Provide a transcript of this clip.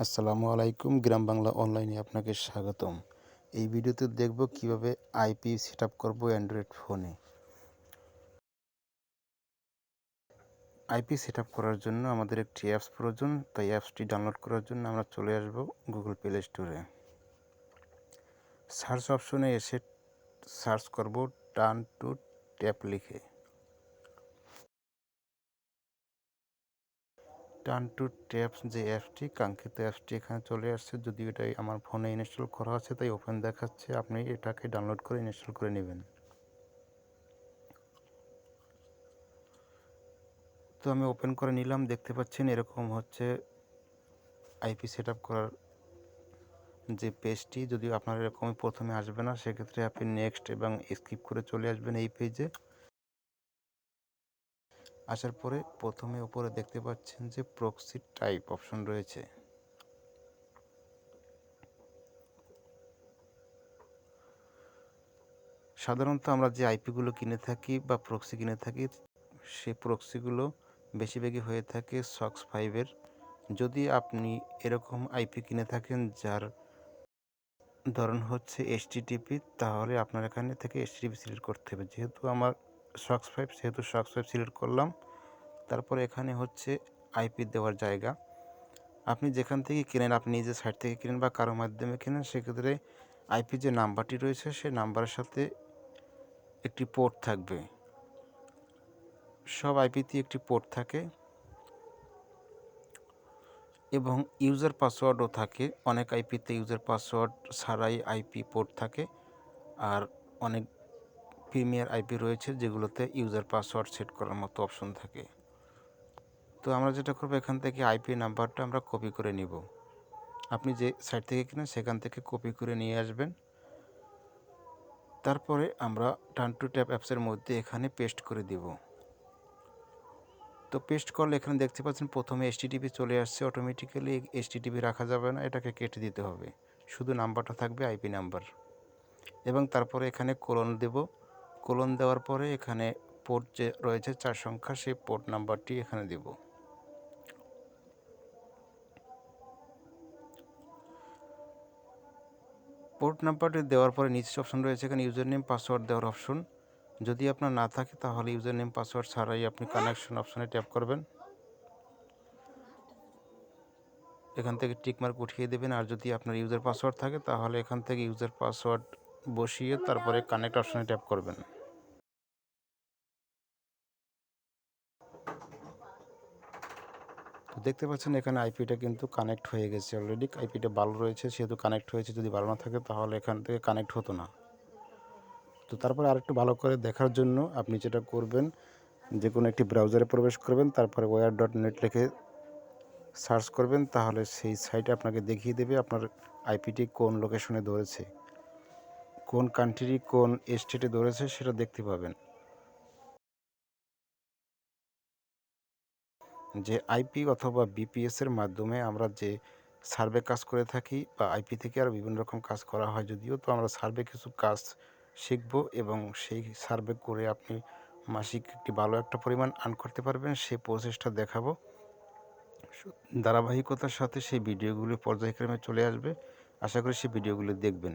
আসসালামু আলাইকুম। গ্রাম বাংলা অনলাইনে আপনাকে স্বাগতম। এই ভিডিওতে দেখব কিভাবে আইপি সেটআপ করব অ্যান্ড্রয়েড ফোনে। আইপি সেটআপ করার জন্য আমাদের একটি অ্যাপস প্রয়োজন। তাই অ্যাপসটি ডাউনলোড করার জন্য আমরা চলে আসব গুগল প্লে স্টোরে। সার্চ অপশনে এসে সার্চ করব টার্ন টু ট্যাপ লিখে। টার্ন টু ট্যাপ যে অ্যাপসটি, কাঙ্ক্ষিত অ্যাপসটি এখানে চলে আসছে। যদিও এটাই আমার ফোনে ইনস্টল করা আছে তাই ওপেন দেখাচ্ছে। আপনি এটাকে ডাউনলোড করে ইনস্টল করে নেবেন। তো আমি ওপেন করে নিলাম। দেখতে পাচ্ছেন এরকম হচ্ছে আইপি সেটআপ করার যে পেজটি। যদিও আপনার এরকমই প্রথমে আসবে না, সেক্ষেত্রে আপনি নেক্সট এবং স্কিপ করে চলে আসবেন এই পেজে। আসার পরে প্রথমে উপরে দেখতে পাচ্ছেন যে প্রক্সি টাইপ অপশন রয়েছে। সাধারণত আমরা যে আইপিগুলো কিনে থাকি বা প্রক্সি কিনে থাকি, সেই প্রক্সিগুলো বেশিরভাগই হয়ে থাকে সক্স 5-এর। যদি আপনি এরকম আইপি কিনে থাকেন যার ধরন হচ্ছে এইচটিটিপি, তাহলে আপনার এখানে থেকে এইচটিটিপি সিলেক্ট করতে হবে। যেহেতু আমার সক্স 5, সেহেতু সক্স 5 সিলেক্ট করলাম। তারপরে এখানে হচ্ছে আইপি দেওয়ার জায়গা। আপনি যেখান থেকে কেনেন, আপনি নিজের সাইট থেকে কেনেন বা কারো মাধ্যমে কেনেন, সেক্ষেত্রে আইপি যে নাম্বারটি রয়েছে সেই নাম্বারের সাথে একটি পোর্ট থাকবে। সব আইপিতে একটি পোর্ট থাকে এবং ইউজার পাসওয়ার্ডও থাকে। অনেক আইপিতে ইউজার পাসওয়ার্ড ছাড়াই আইপি পোর্ট থাকে, আর অনেক প্রিমিয়ার আইপি রয়েছে যেগুলোতে ইউজার পাসওয়ার্ড সেট করার মতো অপশন থাকে। তো আমরা যেটা করবো, এখান থেকে আইপি নাম্বারটা আমরা কপি করে নিব। আপনি যে সাইট থেকে কিনেন সেখান থেকে কপি করে নিয়ে আসবেন। তারপরে আমরা টার্ন টু ট্যাপ অ্যাপসের মধ্যে এখানে পেস্ট করে দিব। তো পেস্ট করলে এখানে দেখতে পাচ্ছেন প্রথমে এইচটিটিপি চলে আসছে অটোমেটিক্যালি। এইচটিটিপি রাখা যাবে না, এটাকে কেটে দিতে হবে। শুধু নাম্বারটা থাকবে আইপি নাম্বার। এবং তারপরে এখানে কোলন দেব। কোলন দেওয়ার পরে এখানে পোর্ট যে রয়েছে 4 সংখ্যা, সেই পোর্ট নাম্বারটি এখানে দেব। পোর্ট নাম্বারটি দেওয়ার পরে নিচে অপশন রয়েছে এখানে ইউজার নেম পাসওয়ার্ড দেওয়ার অপশন। যদি আপনার না থাকে তাহলে ইউজার নেম পাসওয়ার্ড ছাড়াই আপনি কানেকশন অপশনে ট্যাপ করবেন। এখান থেকে টিকমার্ক উঠিয়ে দেবেন। আর যদি আপনার ইউজার পাসওয়ার্ড থাকে তাহলে এখান থেকে ইউজার পাসওয়ার্ড বসিয়ে তারপরে কানেক্ট অপশনে ট্যাপ করবেন। তো দেখতে পাচ্ছেন এখানে আইপিটা কিন্তু কানেক্ট হয়ে গেছে অলরেডি। আইপিটা ভালো রয়েছে সেহেতু কানেক্ট হয়েছে। যদি ভালো না থাকে তাহলে এখান থেকে কানেক্ট হতো না। তো তারপরে আরেকটু ভালো করে দেখার জন্য আপনি যেটা করবেন, যে কোনো একটি ব্রাউজারে প্রবেশ করবেন, তারপরে wire.net লিখে সার্চ করবেন। তাহলে সেই সাইটে আপনাকে দেখিয়ে দেবে আপনার আইপিটি কোন লোকেশনে ধরেছে, কোন কান্ট্রি কোন স্টেটে ধরেছে সেটা দেখতে পাবেন। যে আইপি অথবা বিপিএসের মাধ্যমে আমরা যে সার্ভে কাজ করে থাকি, বা আইপি থেকে আরও বিভিন্ন রকম কাজ করা হয় যদিও, তো আমরা সার্ভে কিছু কাজ শিখব এবং সেই সার্ভে করে আপনি মাসিক একটি ভালো একটা পরিমাণ আর্ন করতে পারবেন, সেই প্রসেসটা দেখাবো। ধারাবাহিকতার সাথে সেই ভিডিওগুলি পর্যায়ক্রমে চলে আসবে। আশা করি সেই ভিডিওগুলি দেখবেন।